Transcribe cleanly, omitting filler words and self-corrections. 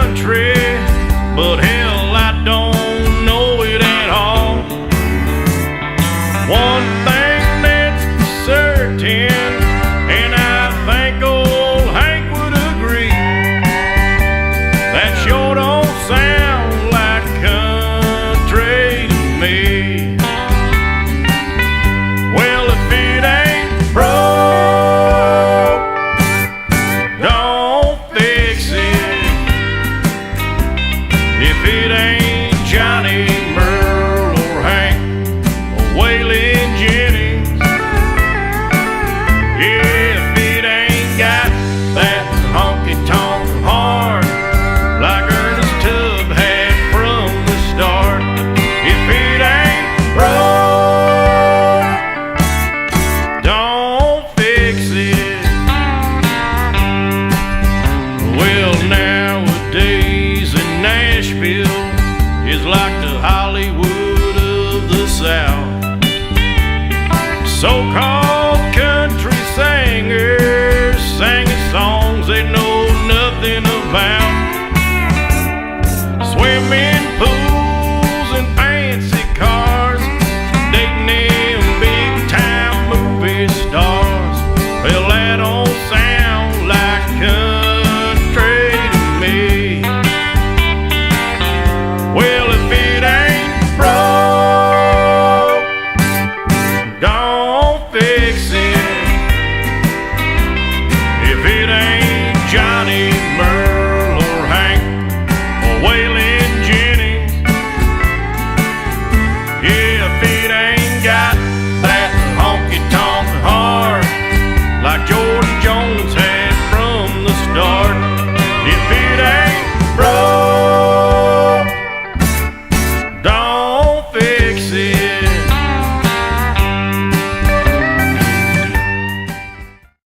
country, but hell, I don't know it at all. One thing that's for certain, and I think old Hank would agree, that sure don't sound like country to me. Well, if it ain't broke, don't fix it. If it ain't